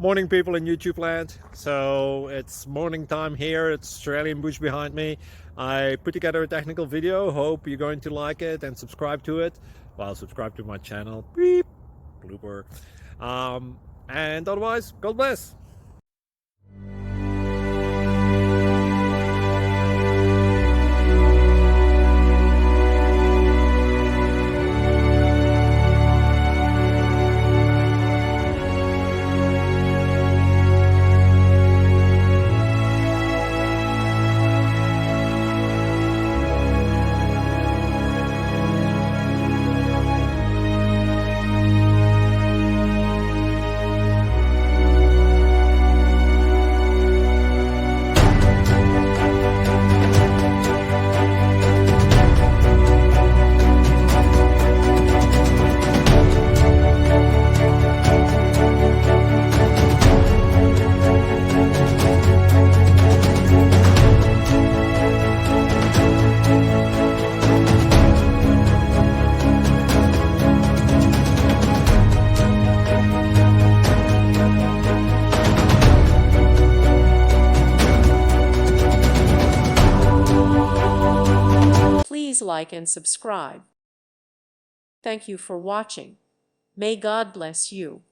Morning, people in YouTube land. So it's morning time here. It's Australian bush behind me. I put together a technical video. Hope you're going to like it and subscribe to it. Well, subscribe to my channel. Beep. Blooper. And otherwise, God bless. Please like and subscribe. Thank you for watching. May God bless you.